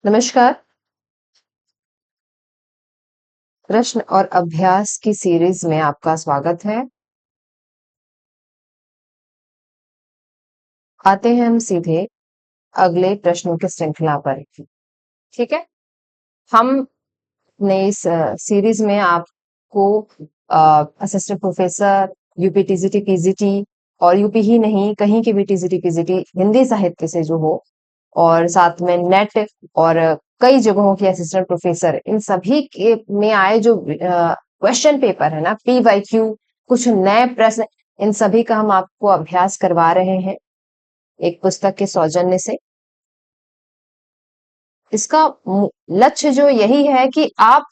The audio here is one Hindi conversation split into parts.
नमस्कार। प्रश्न और अभ्यास की सीरीज में आपका स्वागत है। आते हैं हम सीधे अगले प्रश्नों की श्रृंखला पर। ठीक है, हमने इस सीरीज में आपको assistant professor, UP TGT PGT और यूपी ही नहीं कहीं की भी टीजीटी पीजीटी हिंदी साहित्य से जो हो, और साथ में नेट और कई जगहों के असिस्टेंट प्रोफेसर, इन सभी के में आए जो क्वेश्चन पेपर है ना, पीवाईक्यू, कुछ नए प्रश्न, इन सभी का हम आपको अभ्यास करवा रहे हैं एक पुस्तक के सौजन्य से। इसका लक्ष्य जो यही है कि आप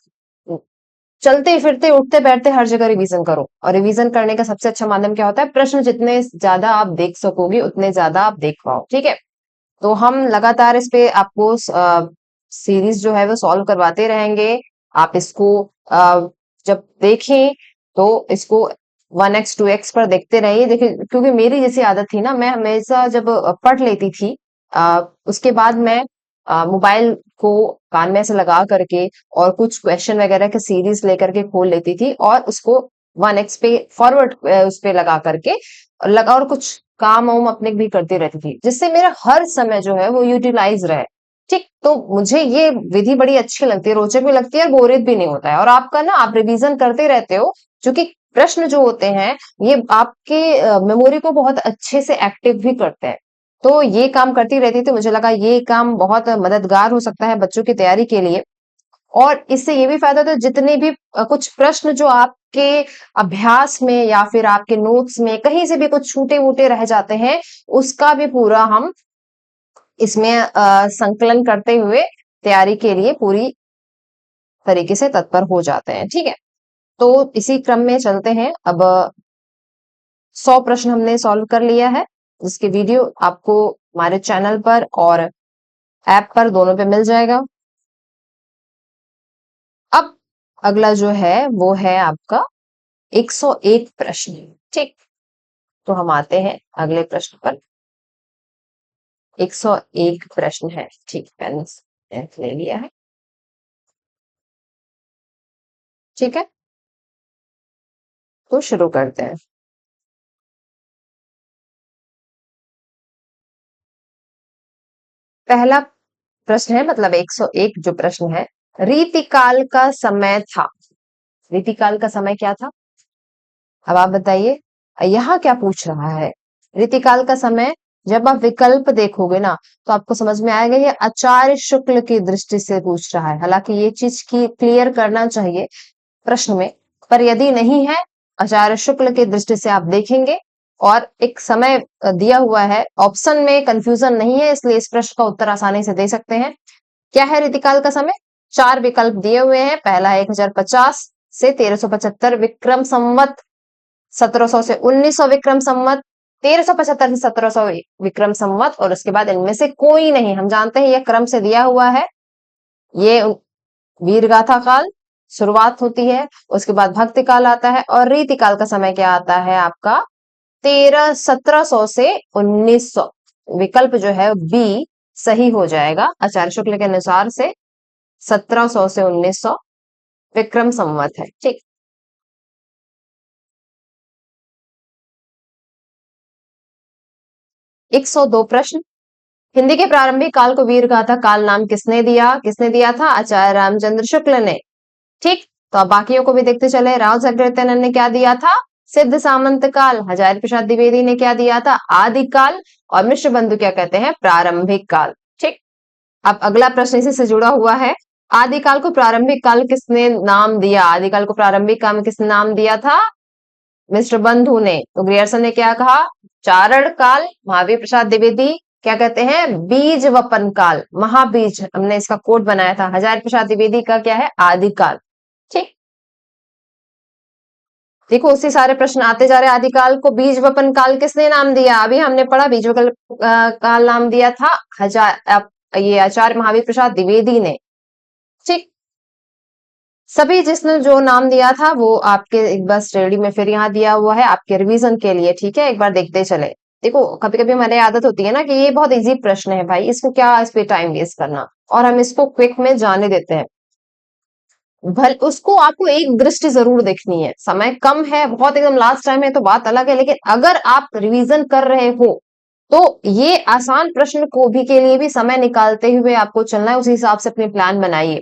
चलते फिरते उठते बैठते हर जगह रिवीजन करो, और रिवीजन करने का सबसे अच्छा माध्यम क्या होता है? प्रश्न जितने ज्यादा आप देख सकोगे उतने ज्यादा आप देख पाओ। ठीक है, तो हम लगातार इस पे आपको सीरीज जो है वो सॉल्व करवाते रहेंगे। आप इसको जब देखें तो इसको 1x 2x पर देखते रहिए। देखिए, क्योंकि मेरी जैसी आदत थी ना, मैं हमेशा जब पढ़ लेती थी उसके बाद मैं मोबाइल को कान में ऐसे लगा करके और कुछ क्वेश्चन वगैरह के सीरीज लेकर के खोल लेती थी, और उसको 1x पे फॉरवर्ड उस पे लगा करके लगा, और कुछ काम वाम अपने भी करती रहती थी, जिससे मेरा हर समय जो है वो यूटिलाइज रहे। ठीक, तो मुझे ये विधि बड़ी अच्छी लगती है, रोचक भी लगती है और बोरियत भी नहीं होता है। और आपका ना, आप रिवीजन करते रहते हो, क्योंकि प्रश्न जो होते हैं ये आपके मेमोरी को बहुत अच्छे से एक्टिव भी करते हैं। तो ये काम करती रहती थी, मुझे लगा ये काम बहुत मददगार हो सकता है बच्चों की तैयारी के लिए। और इससे ये भी फायदा था, जितने भी कुछ प्रश्न जो आपके अभ्यास में या फिर आपके नोट्स में कहीं से भी कुछ छूटे वूटे रह जाते हैं, उसका भी पूरा हम इसमें संकलन करते हुए तैयारी के लिए पूरी तरीके से तत्पर हो जाते हैं। ठीक है, तो इसी क्रम में चलते हैं। अब 100 प्रश्न हमने सॉल्व कर लिया है, जिसके वीडियो आपको हमारे चैनल पर और ऐप पर दोनों पे मिल जाएगा। अब अगला जो है वो है आपका 101 प्रश्न। ठीक, तो हम आते हैं अगले प्रश्न पर। 101 प्रश्न है। ठीक, पेन ले लिया है। ठीक है, तो शुरू करते हैं। पहला प्रश्न है, मतलब 101 जो प्रश्न है, रीतिकाल का समय था। रीतिकाल का समय क्या था? अब आप बताइए, यहाँ क्या पूछ रहा है? रीतिकाल का समय, जब आप विकल्प देखोगे ना तो आपको समझ में आएगा ये आचार्य शुक्ल की दृष्टि से पूछ रहा है। हालांकि ये चीज की क्लियर करना चाहिए प्रश्न में, पर यदि नहीं है, आचार्य शुक्ल की दृष्टि से आप देखेंगे और एक समय दिया हुआ है, ऑप्शन में कंफ्यूजन नहीं है, इसलिए इस प्रश्न का उत्तर आसानी से दे सकते हैं। क्या है रीतिकाल का समय? 4 विकल्प दिए हुए हैं। पहला है 1050 से 1375 विक्रम संवत, 1700 से 1900 विक्रम संवत, 1375 से 1700 विक्रम संवत, और उसके बाद इनमें से कोई नहीं। हम जानते हैं यह क्रम से दिया हुआ है। ये वीरगाथा काल शुरुआत होती है, उसके बाद भक्ति काल आता है, और रीतिकाल का समय क्या आता है आपका? 1700 से 1900। विकल्प जो है बी सही हो जाएगा आचार्य शुक्ल के अनुसार से। 1700 से 1900 विक्रम संवत है। ठीक, 102 प्रश्न। हिंदी के प्रारंभिक काल को वीरगाथा काल नाम किसने दिया? किसने दिया था? आचार्य रामचंद्र शुक्ल ने। ठीक, तो अब बाकियों को भी देखते चले। राव जगदेवतनन ने क्या दिया था? सिद्ध सामंत काल। हजारी प्रसाद द्विवेदी ने क्या दिया था? आदि काल। और मिश्र बंधु क्या कहते हैं? प्रारंभिक काल। ठीक, अब अगला प्रश्न इसी से जुड़ा हुआ है। आदिकाल को प्रारंभिक काल किसने नाम दिया? आदिकाल को प्रारंभिक काल किसने नाम दिया था? मिस्टर बंधु ने। तो ग्रियर्सन ने क्या कहा? चारण काल। महावीर प्रसाद द्विवेदी क्या कहते हैं? बीज वपन काल, महाबीज, हमने इसका कोड बनाया था। हजारी प्रसाद द्विवेदी का क्या है? आदिकाल। ठीक, देखो उसी सारे प्रश्न आते जा रहे हैं। आदिकाल को बीज वपन काल किसने नाम दिया? अभी हमने पढ़ा, बीज वपन काल नाम दिया था ये आचार्य महावीर प्रसाद द्विवेदी ने। ठीक, सभी जिसने जो नाम दिया था वो आपके एक बार स्टडी में फिर यहाँ दिया हुआ है आपके रिवीजन के लिए। ठीक है, एक बार देखते चले। देखो, कभी कभी हमारी आदत होती है ना कि ये बहुत इजी प्रश्न है भाई, इसको क्या इस पे टाइम वेस्ट करना। और हम इसको क्विक में जाने देते हैं। भल उसको आपको एक दृष्टि जरूर देखनी है, समय कम है, बहुत एकदम लास्ट टाइम है तो बात अलग है, लेकिन अगर आप रिवीजन कर रहे हो तो ये आसान प्रश्न को भी के लिए भी समय निकालते हुए आपको चलना है, उसी हिसाब से अपने प्लान बनाइए।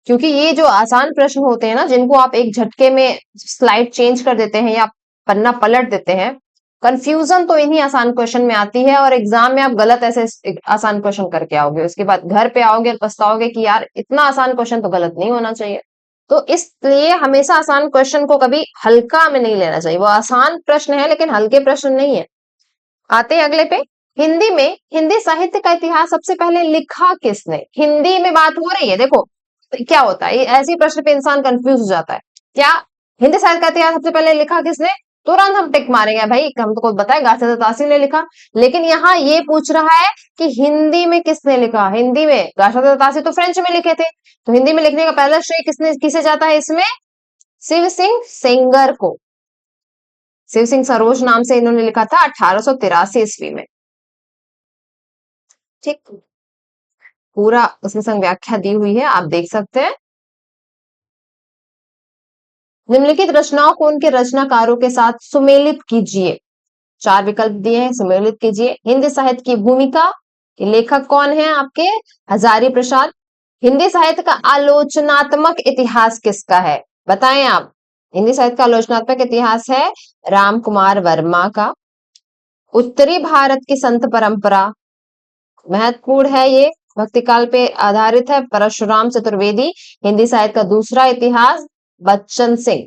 क्योंकि ये जो आसान प्रश्न होते हैं ना, जिनको आप एक झटके में स्लाइड चेंज कर देते हैं या पन्ना पलट देते हैं, कंफ्यूजन तो इन्हीं आसान क्वेश्चन में आती है और एग्जाम में आप गलत ऐसे आसान क्वेश्चन करके आओगे, उसके बाद घर पे आओगे और पछताओगे कि यार इतना आसान क्वेश्चन तो गलत नहीं होना चाहिए। तो इसलिए हमेशा आसान क्वेश्चन को कभी हल्का में नहीं लेना चाहिए, वो आसान प्रश्न है लेकिन हल्के प्रश्न नहीं है। आते हैं अगले पे। हिंदी में हिंदी साहित्य का इतिहास सबसे पहले लिखा किसने? हिंदी में बात हो रही है, देखो क्या होता है, ऐसे प्रश्न पे इंसान कंफ्यूज हो जाता है। क्या हिंदी साहित्य का इतिहास सबसे पहले लिखा किसने? तुरंत हम टिक मारेंगे भाई, हम तो खुद बताए गालिब तासी ने लिखा। लेकिन यहाँ ये पूछ रहा है कि हिंदी में किसने लिखा। हिंदी में गालिब तासी तो फ्रेंच में लिखे थे, तो हिंदी में लिखने का पहला श्रेय किसे जाता है इसमें? शिव सिंह सेंगर को। शिव सिंह सरोज नाम से इन्होंने लिखा था 1883 ईस्वी में। ठीक, पूरा उसमें संग व्याख्या दी हुई है, आप देख सकते हैं। निम्नलिखित रचनाओं को उनके रचनाकारों के साथ सुमेलित कीजिए। 4 विकल्प दिए हैं, सुमेलित कीजिए। हिंदी साहित्य की भूमिका, लेखक कौन है आपके? हजारी प्रसाद। हिंदी साहित्य का आलोचनात्मक इतिहास किसका है? बताएं आप। हिंदी साहित्य का आलोचनात्मक इतिहास है राम कुमार वर्मा का। उत्तरी भारत की संत परंपरा, महत्वपूर्ण है ये, भक्ति काल पे आधारित है, परशुराम चतुर्वेदी। हिंदी साहित्य का दूसरा इतिहास बच्चन सिंह।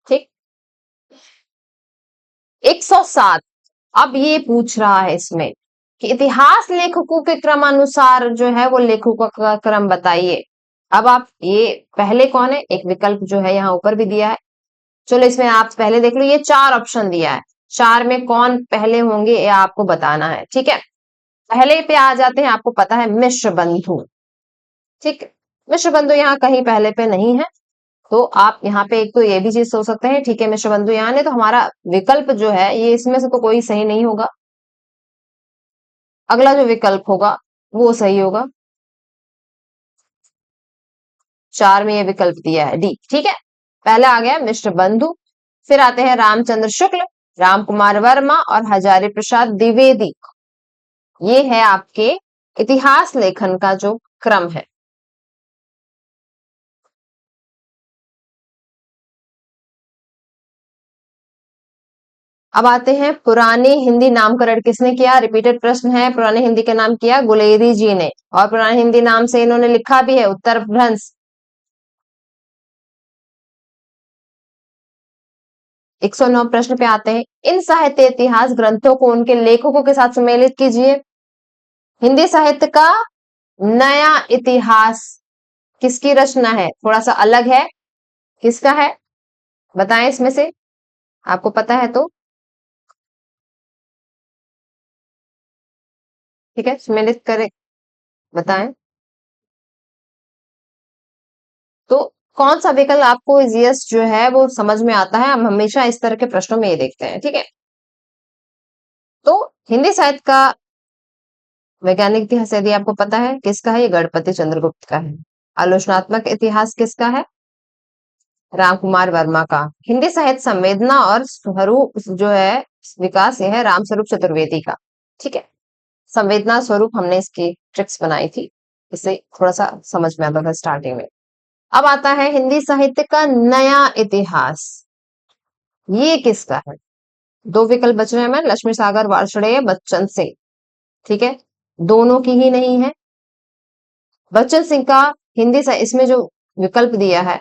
ठीक, 107। अब ये पूछ रहा है इसमें कि इतिहास लेखकों के क्रमानुसार जो है वो लेखकों का क्रम बताइए। अब आप ये पहले कौन है, एक विकल्प जो है यहाँ ऊपर भी दिया है, चलो इसमें आप पहले देख लो, ये 4 ऑप्शन दिया है, 4 में कौन पहले होंगे ये आपको बताना है। ठीक है, पहले पे आ जाते हैं, आपको पता है मिश्र बंधु। ठीक, मिश्र बंधु यहाँ कहीं पहले पे नहीं है, तो आप यहाँ पे एक तो ये भी चीज सोच सकते हैं, ठीक है मिश्र बंधु यहाँ नहीं, तो हमारा विकल्प जो है ये इसमें से तो कोई सही नहीं होगा, अगला जो विकल्प होगा वो सही होगा। 4 में ये विकल्प दिया है डी। ठीक है, पहला आ गया मिश्र बंधु, फिर आते हैं रामचंद्र शुक्ल, राम कुमार वर्मा और हजारी प्रसाद द्विवेदी। ये है आपके इतिहास लेखन का जो क्रम है। अब आते हैं पुरानी हिंदी नामकरण किसने किया? रिपीटेड प्रश्न है। पुरानी हिंदी का नाम किया गुलेरी जी ने, और पुरानी हिंदी नाम से इन्होंने लिखा भी है उत्तरभ्रंश। 109 प्रश्न पे आते हैं। इन साहित्य इतिहास ग्रंथों को उनके लेखकों के साथ सम्मिलित कीजिए। हिंदी साहित्य का नया इतिहास किसकी रचना है? थोड़ा सा अलग है, किसका है बताएं इसमें से, आपको पता है तो। ठीक है, सम्मिलित करें, बताएं तो कौन सा विकल्प आपको इजिएस्ट जो है वो समझ में आता है। हम हमेशा इस तरह के प्रश्नों में ये देखते हैं। ठीक है, तो हिंदी साहित्य का वैज्ञानिक इतिहास यदि आपको पता है किसका है, ये गणपति चंद्रगुप्त का है। आलोचनात्मक इतिहास किसका है? राम कुमार वर्मा का। हिंदी साहित्य संवेदना और स्वरूप जो है विकास, ये है रामस्वरूप चतुर्वेदी का। ठीक है, संवेदना स्वरूप हमने इसकी ट्रिक्स बनाई थी, इससे थोड़ा सा समझ में आता था स्टार्टिंग में। अब आता है हिंदी साहित्य का नया इतिहास, ये किसका है? 2 विकल्प बच रहे हैं, हमें लक्ष्मी सागर वार्षणेय बच्चन सिंह। ठीक है, दोनों की ही नहीं है। बच्चन सिंह का हिंदी से इसमें जो विकल्प दिया है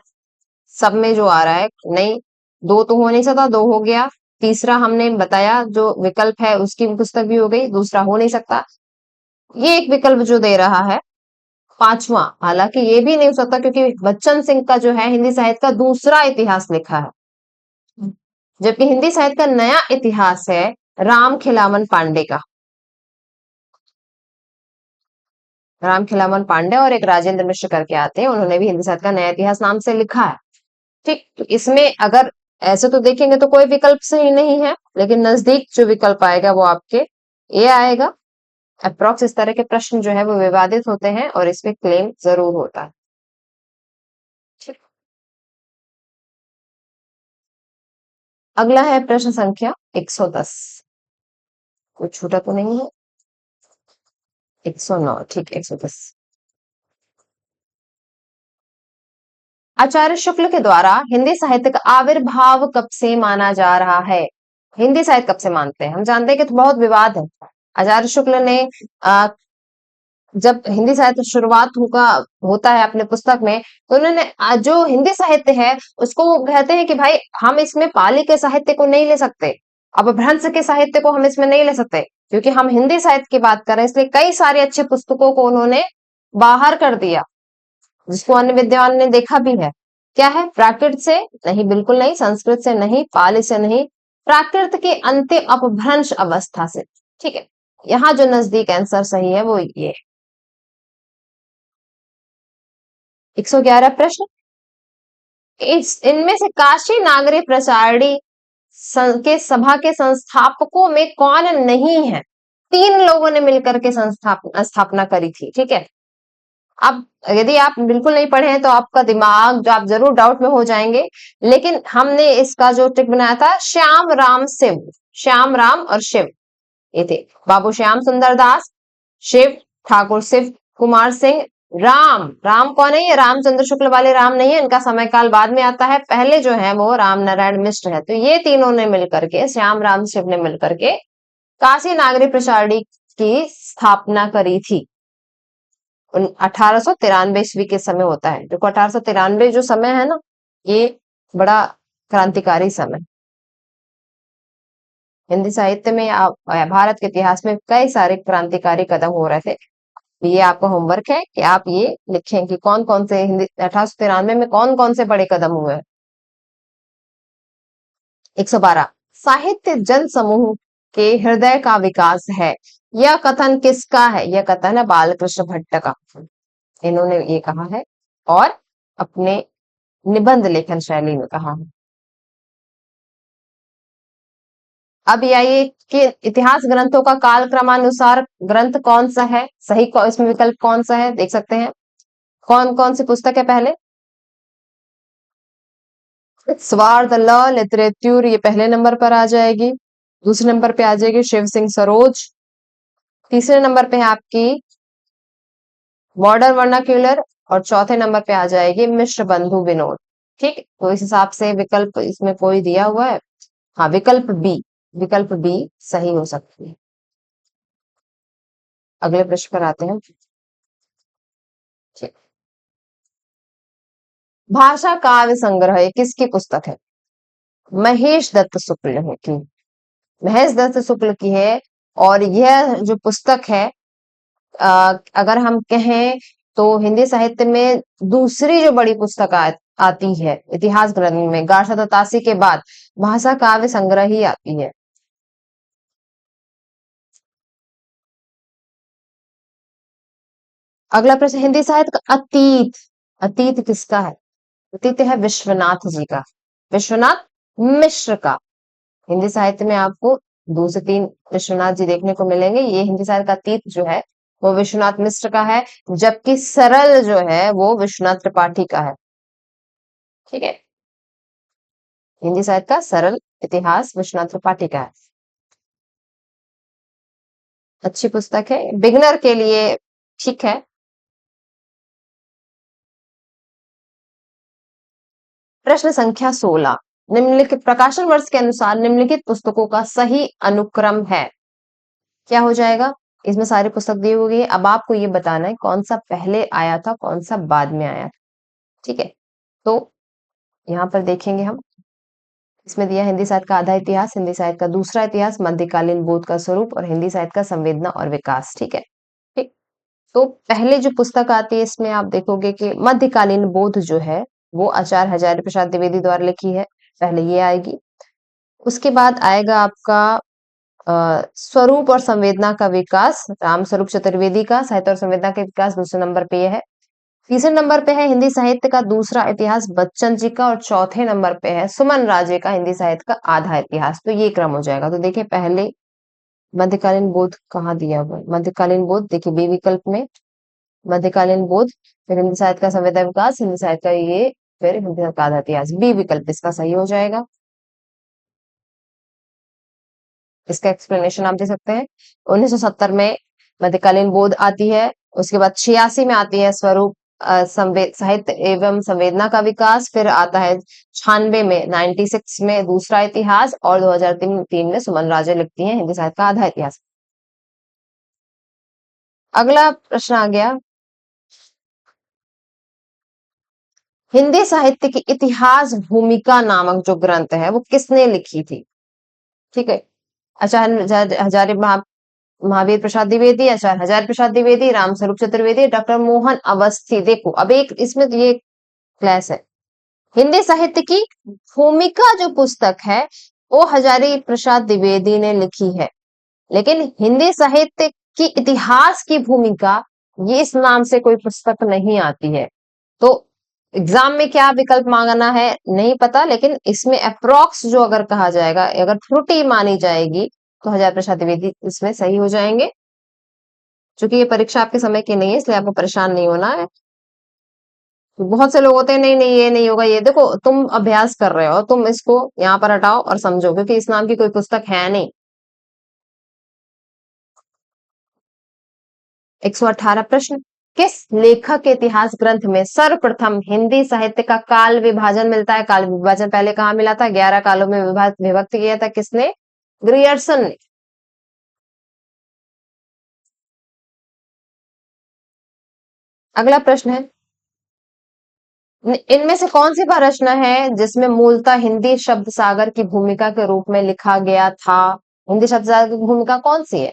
सब में जो आ रहा है, नहीं 2 तो हो नहीं सकता, 2 हो गया, तीसरा हमने बताया जो विकल्प है उसकी पुस्तक भी हो गई, दूसरा हो नहीं सकता। ये एक विकल्प जो दे रहा है 5वां, हालांकि ये भी नहीं हो सकता क्योंकि बच्चन सिंह का जो है हिंदी साहित्य का दूसरा इतिहास लिखा है, जबकि हिंदी साहित्य का नया इतिहास है राम खिलावन पांडे का। राम खिलावन पांडे और एक राजेंद्र मिश्र करके आते हैं, उन्होंने भी हिंदी साहित्य का नया इतिहास नाम से लिखा है। ठीक, तो इसमें अगर ऐसे तो देखेंगे तो कोई विकल्प सही नहीं है, लेकिन नजदीक जो विकल्प आएगा वो आपके ये आएगा, अप्रोक्स इस तरह के प्रश्न जो है वो विवादित होते हैं और इसमें क्लेम जरूर होता है। ठीक। अगला है प्रश्न संख्या 110। कुछ छूटा तो नहीं है? 109, ठीक, 110। आचार्य शुक्ल के द्वारा हिंदी साहित्य का आविर्भाव कब से माना जा रहा है? हिंदी साहित्य कब से मानते हैं? हम जानते हैं कि तो बहुत विवाद है। आचार्य शुक्ल ने जब हिंदी साहित्य शुरुआत होता है अपने पुस्तक में, तो उन्होंने जो हिंदी साहित्य है उसको वो कहते हैं कि भाई हम इसमें पाली के साहित्य को नहीं ले सकते, अपभ्रंश के साहित्य को हम इसमें नहीं ले सकते, क्योंकि हम हिंदी साहित्य की बात कर रहे हैं, इसलिए कई सारी अच्छी पुस्तकों को उन्होंने बाहर कर दिया, जिसको अन्य विद्वान ने देखा भी है। क्या है? प्राकृत से नहीं, बिल्कुल नहीं, संस्कृत से नहीं, पाली से नहीं, प्राकृत के अंत्य अपभ्रंश अवस्था से। ठीक है, यहाँ जो नजदीक आंसर सही है वो ये। 111 प्रश्न। इनमें से काशी नागरी प्रचारणी के सभा के संस्थापकों में कौन नहीं है? 3 लोगों ने मिलकर के स्थापना करी थी। ठीक है, अब यदि आप बिल्कुल नहीं पढ़े हैं तो आपका दिमाग जो आप जरूर डाउट में हो जाएंगे, लेकिन हमने इसका जो ट्रिक बनाया था, श्याम राम शिव, श्याम राम और शिव, ये थे बाबू श्याम सुंदर दास, शिव ठाकुर शिव कुमार सिंह। राम, राम कौन है? ये रामचंद्र शुक्ल वाले राम नहीं है, इनका समय काल बाद में आता है, पहले जो है वो राम नारायण मिश्र है। तो ये तीनों ने मिलकर के, श्याम राम शिव ने मिलकर के काशी नागरी प्रचारणी की स्थापना करी थी। 1893 ईस्वी के समय होता है। देखो 1893 जो समय है ना, ये बड़ा क्रांतिकारी समय। हिंदी साहित्य में भारत के इतिहास में कई सारे क्रांतिकारी कदम हो रहे थे। ये आपका होमवर्क है कि आप ये लिखें कि कौन कौन से हिंदी 1893 में कौन कौन से बड़े कदम हुए। 112, साहित्य जन समूह के हृदय का विकास है, यह कथन किसका है? यह कथन है बालकृष्ण भट्ट का, इन्होंने ये कहा है और अपने निबंध लेखन शैली में कहा है। अब ये आइए कि इतिहास ग्रंथों का काल क्रमानुसार ग्रंथ कौन सा है? सही इसमें विकल्प कौन सा है? देख सकते हैं कौन कौन सी पुस्तक है। पहले स्वार्थ ल लिटरेच्यूर, ये पहले नंबर पर आ जाएगी। दूसरे नंबर पे आ जाएगी शिव सिंह सरोज। तीसरे नंबर पे है आपकी मॉडर्न वर्नाक्यूलर और चौथे नंबर पे आ जाएगी मिश्र बंधु विनोद। ठीक, तो इस हिसाब से विकल्प इसमें कोई दिया हुआ है? हाँ, विकल्प बी, विकल्प बी सही हो सकती है। अगले प्रश्न पर आते हैं। ठीक, भाषा काव्य संग्रह ये किसकी पुस्तक है? महेश दत्त शुक्ल की, महेश दत्त शुक्ल की है। और यह जो पुस्तक है, अगर हम कहें तो हिंदी साहित्य में दूसरी जो बड़ी पुस्तक आती है इतिहास ग्रंथ में, 1187 के बाद भाषा काव्य संग्रह ही आती है। अगला प्रश्न, हिंदी साहित्य का अतीत, अतीत किसका है? अतीत है विश्वनाथ जी का, विश्वनाथ मिश्र का। हिंदी साहित्य में आपको 2 से 3 विश्वनाथ जी देखने को मिलेंगे। ये हिंदी साहित्य का अतीत जो है वो विश्वनाथ मिश्र का है, जबकि सरल जो है वो विश्वनाथ त्रिपाठी का है। ठीक है, हिंदी साहित्य का सरल इतिहास विश्वनाथ त्रिपाठी का है। अच्छी पुस्तक है बिगनर के लिए, ठीक है। प्रश्न संख्या 16, निम्नलिखित प्रकाशन वर्ष के अनुसार निम्नलिखित पुस्तकों का सही अनुक्रम है। क्या हो जाएगा? इसमें सारी पुस्तक दी होगी, अब आपको ये बताना है कौन सा पहले आया था, कौन सा बाद में आया था। ठीक है, तो यहाँ पर देखेंगे हम, इसमें दिया हिंदी साहित्य का आधा इतिहास, हिंदी साहित्य का दूसरा इतिहास, मध्यकालीन बोध का स्वरूप और हिंदी साहित्य का संवेदना और विकास। ठीक है, ठीक। तो पहले जो पुस्तक आती है इसमें आप देखोगे कि मध्यकालीन बोध जो है वो आचार्य हजारी प्रसाद द्विवेदी द्वारा लिखी है, पहले ये आएगी। उसके बाद आएगा आपका स्वरूप और संवेदना का विकास, राम स्वरूप चतुर्वेदी का साहित्य और संवेदना का विकास दूसरे नंबर पे है। तीसरे नंबर पे है हिंदी साहित्य का दूसरा इतिहास बच्चन जी का, और चौथे नंबर पे है सुमन राजे का हिंदी साहित्य का आधा इतिहास। तो ये क्रम हो जाएगा। तो देखिए पहले मध्यकालीन बोध कहाँ दिया हुआ है? मध्यकालीन बोध देखिए बी विकल्प में मध्यकालीन बोध, फिर हिंदी साहित्य का संवेदा विकास, हिंदी साहित्य का ये, फिर हिंदी साहित्य का आधा इतिहास। बी विकल्प इसका सही हो जाएगा। इसका एक्सप्लेनेशन आप दे सकते हैं। 1970 में मध्यकालीन बोध आती है, उसके बाद 86 में आती है स्वरूप साहित्य एवं संवेदना का विकास, फिर आता है 96 में 96 में दूसरा इतिहास, और 2003 में सुमन राजे लिखती हैं हिंदी साहित्य का आधा इतिहास। अगला प्रश्न आ गया, हिंदी साहित्य की इतिहास भूमिका नामक जो ग्रंथ है वो किसने लिखी थी? ठीक है, आचार्य हजारी महावीर प्रसाद द्विवेदी, आचार्य हजारी प्रसाद द्विवेदी, रामस्वरूप चतुर्वेदी, डॉक्टर मोहन अवस्थी। देखो अब एक इसमें तो ये क्लास है, हिंदी साहित्य की भूमिका जो पुस्तक है वो हजारी प्रसाद द्विवेदी ने लिखी है, लेकिन हिंदी साहित्य की इतिहास की भूमिका ये इस नाम से कोई पुस्तक नहीं आती है। तो एग्जाम में क्या विकल्प मांगना है नहीं पता, लेकिन इसमें अप्रोक्स जो अगर कहा जाएगा, अगर त्रुटि मानी जाएगी तो हजार प्रसाद द्विवेदी इसमें सही हो जाएंगे। चूंकि ये परीक्षा आपके समय की नहीं है इसलिए आपको परेशान नहीं होना है। बहुत से लोग होते हैं नहीं नहीं ये नहीं होगा, ये देखो तुम अभ्यास कर रहे हो, तुम इसको यहाँ पर हटाओ और समझो, क्योंकि इस नाम की कोई पुस्तक है नहीं। 118 प्रश्न, किस लेखक के इतिहास ग्रंथ में सर्वप्रथम हिंदी साहित्य का काल विभाजन मिलता है? काल विभाजन पहले कहाँ मिला था? 11 कालों में विभक्त किया था किसने? ग्रियर्सन ने। अगला प्रश्न है, इनमें से कौन सी वह रचना है जिसमें मूलतः हिंदी शब्द सागर की भूमिका के रूप में लिखा गया था? हिंदी शब्द सागर की भूमिका कौन सी है?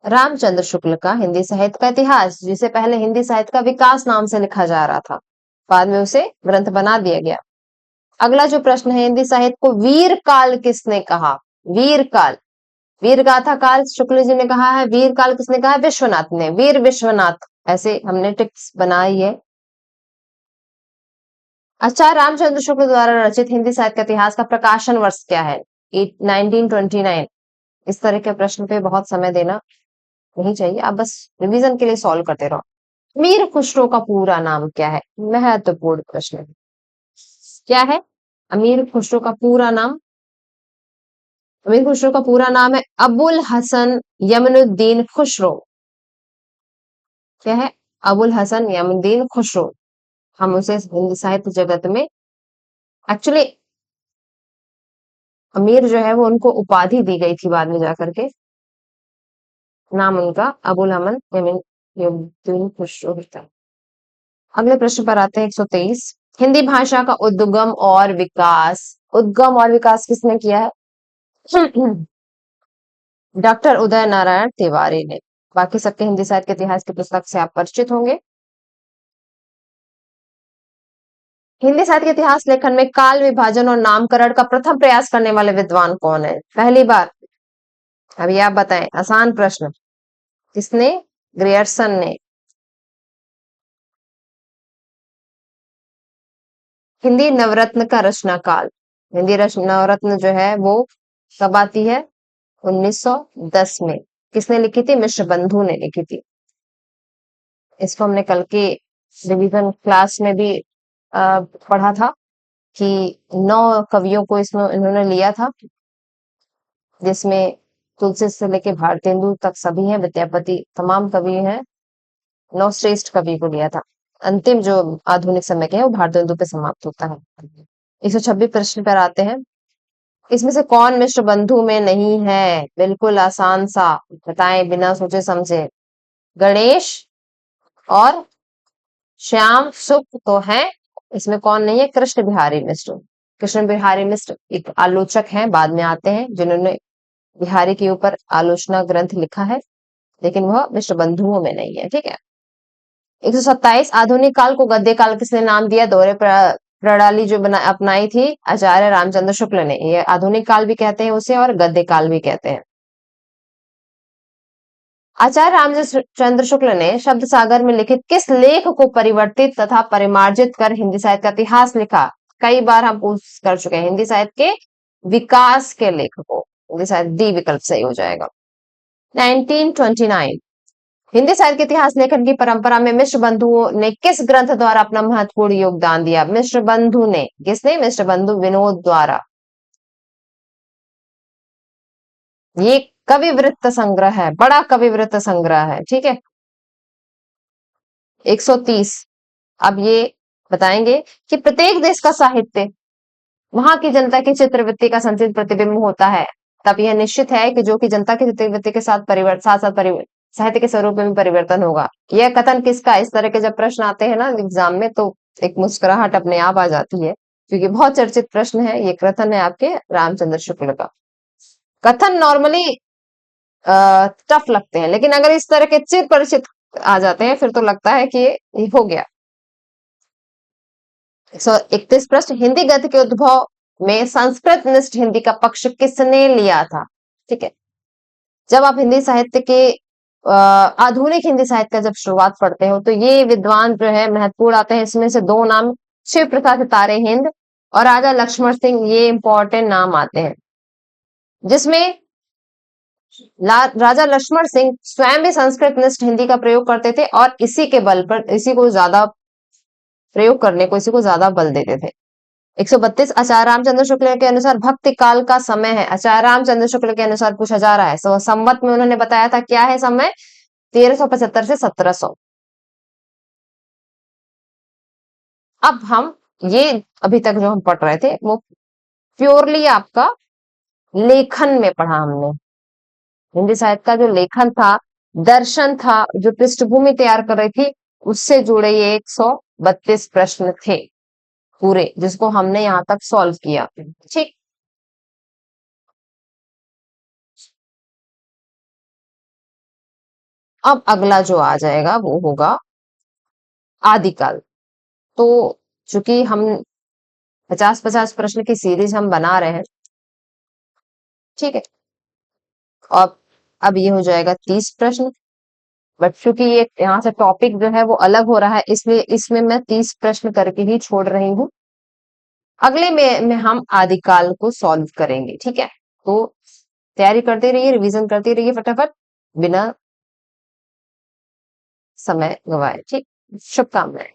रामचंद्र शुक्ल का हिंदी साहित्य का इतिहास, जिसे पहले हिंदी साहित्य का विकास नाम से लिखा जा रहा था, बाद में उसे ग्रंथ बना दिया गया। अगला जो प्रश्न है, हिंदी साहित्य को वीर काल किसने कहा? वीर काल, वीर गाथा काल शुक्ल जी ने कहा है, वीर काल किसने कहा है? विश्वनाथ ने, वीर विश्वनाथ। ऐसे हमने टिक्स बनाई है। आचार्य रामचंद्र शुक्ल द्वारा रचित हिंदी साहित्य का इतिहास का प्रकाशन वर्ष क्या है? 1929। इस तरह के प्रश्न पे बहुत समय देना नहीं चाहिए, आप बस रिवीजन के लिए सॉल्व करते रहो। मीर खुसरो का पूरा नाम क्या है? महत्वपूर्ण प्रश्न है। क्या है अमीर खुसरो का पूरा नाम? अमीर खुसरो का पूरा नाम है अबुल हसन यमनुद्दीन खुसरो। क्या है? अबुल हसन यमनुद्दीन खुसरो। हम उसे हिंदी साहित्य जगत में एक्चुअली अमीर जो है वो उनको उपाधि दी गई थी बाद में जाकर के, नाम उनका अबुल हमन यमनुद्दीन खुसरो था। अगले प्रश्न पर आते हैं 123, हिंदी भाषा का उद्गम और विकास किसने किया है? डॉक्टर उदय नारायण तिवारी ने। बाकी सबके हिंदी साहित्य के इतिहास की पुस्तक से आप परिचित होंगे। हिंदी साहित्य के इतिहास लेखन में काल विभाजन और नामकरण का प्रथम प्रयास करने वाले विद्वान कौन है? पहली बार, अभी आप बताएं, आसान प्रश्न। किसने? ग्रियर्सन ने। हिंदी नवरत्न का रचना काल, हिंदी नवरत्न जो है वो कब आती है? 1910 में। किसने लिखी थी? मिश्र बंधु ने लिखी थी। इसको हमने कल के रिवीजन क्लास में भी पढ़ा था कि 9 कवियों को इसमें इन्होंने लिया था, जिसमें तुलसी से लेके भारतेंदु तक सभी हैं, विद्यापति तमाम कवि हैं। 9 श्रेष्ठ कवि को लिया था। अंतिम जो आधुनिक समय के हैं वो भारतेंदु पे समाप्त होता है। 126 प्रश्न पर आते हैं, इसमें से कौन मिश्र बंधु में नहीं है? बिल्कुल आसान सा, बताएं बिना सोचे समझे। गणेश और श्याम सुख तो है, इसमें कौन नहीं है? कृष्ण बिहारी मिश्र। कृष्ण बिहारी मिश्र एक आलोचक हैं, बाद में आते हैं, जिन्होंने बिहारी के ऊपर आलोचना ग्रंथ लिखा है, लेकिन वह मिश्र बंधुओं में नहीं है। ठीक है। 127, आधुनिक काल को गद्य काल किसने नाम दिया? दोहरे प्रणाली जो अपनाई थी आचार्य रामचंद्र शुक्ल ने। ये आधुनिक काल भी कहते हैं उसे और गद्य काल भी कहते हैं। आचार्य रामचंद्र शुक्ल ने शब्द सागर में लिखित किस लेख को परिवर्तित तथा परिमार्जित कर हिंदी साहित्य का इतिहास लिखा? कई बार हम पूछ कर चुके हैं, हिंदी साहित्य के विकास के लेख को। हिंदी साहित्य डी विकल्प सही हो जाएगा। 1929 हिंदी साहित्य के इतिहास लेखन की परंपरा में मिश्र बंधुओं ने किस ग्रंथ द्वारा अपना महत्वपूर्ण योगदान दिया? मिश्र बंधु ने, किसने? मिश्र बंधु विनोद द्वारा। ये कवि वृत्त संग्रह है, बड़ा कवि वृत्त संग्रह है, ठीक है। 130 अब ये बताएंगे कि प्रत्येक देश का साहित्य वहां की जनता की चित्रवृत्ति का संचित प्रतिबिंब होता है। तब यह निश्चित है कि जो कि जनता की चित्रवृत्ति के साथ साहित्य के स्वरूप में भी परिवर्तन होगा। यह कथन किसका? इस तरह के जब प्रश्न आते हैं ना एग्जाम में तो एक मुस्कुराहट अपने आप आ जाती है, क्योंकि बहुत चर्चित प्रश्न है। ये कथन है आपके रामचंद्र शुक्ल का। कथन नॉर्मली टफ लगते हैं, लेकिन अगर इस तरह के चिर परिचित आ जाते हैं फिर तो लगता है कि ये हो गया। 131 प्रश्न, हिंदी गद्य के उद्भव में संस्कृत निष्ठ हिंदी का पक्ष किसने लिया था? ठीक है, जब आप हिंदी साहित्य के आधुनिक हिंदी साहित्य का जब शुरुआत पढ़ते हो तो ये विद्वान जो है महत्वपूर्ण आते हैं। इसमें से दो नाम शिव प्रसाद तारे हिंद और राजा लक्ष्मण सिंह, ये इंपॉर्टेंट नाम आते हैं, जिसमें राजा लक्ष्मण सिंह स्वयं भी संस्कृत निष्ठ हिंदी का प्रयोग करते थे और इसी के बल पर इसी को ज्यादा प्रयोग करने को, इसी को ज्यादा बल देते थे। 132 आचार्य रामचंद्र शुक्ल के अनुसार भक्ति काल का समय है। आचार्य रामचंद्र शुक्ल के अनुसार पूछा जा रहा है, संवत में उन्होंने बताया था क्या है समय? 1375 से 1700। अब हम ये अभी तक जो हम पढ़ रहे थे वो प्योरली आपका लेखन में पढ़ा हमने। हिंदी साहित्य का जो लेखन था, दर्शन था, जो पृष्ठभूमि तैयार कर रही थी, उससे जुड़े ये 132 प्रश्न थे पूरे, जिसको हमने यहां तक सॉल्व किया। ठीक, अब अगला जो आ जाएगा वो होगा आदिकाल। तो चूंकि हम 50-50 प्रश्न की सीरीज हम बना रहे हैं, ठीक है, और अब ये हो जाएगा 30 प्रश्न। बट चूंकि ये यहाँ से टॉपिक जो है वो अलग हो रहा है, इसलिए इसमें मैं 30 प्रश्न करके ही छोड़ रही हूँ। अगले में हम आदिकाल को सॉल्व करेंगे, ठीक है। तो तैयारी करते रहिए, रिवीजन करते रहिए फटाफट, बिना समय गवाए। ठीक, शुभकामनाएं।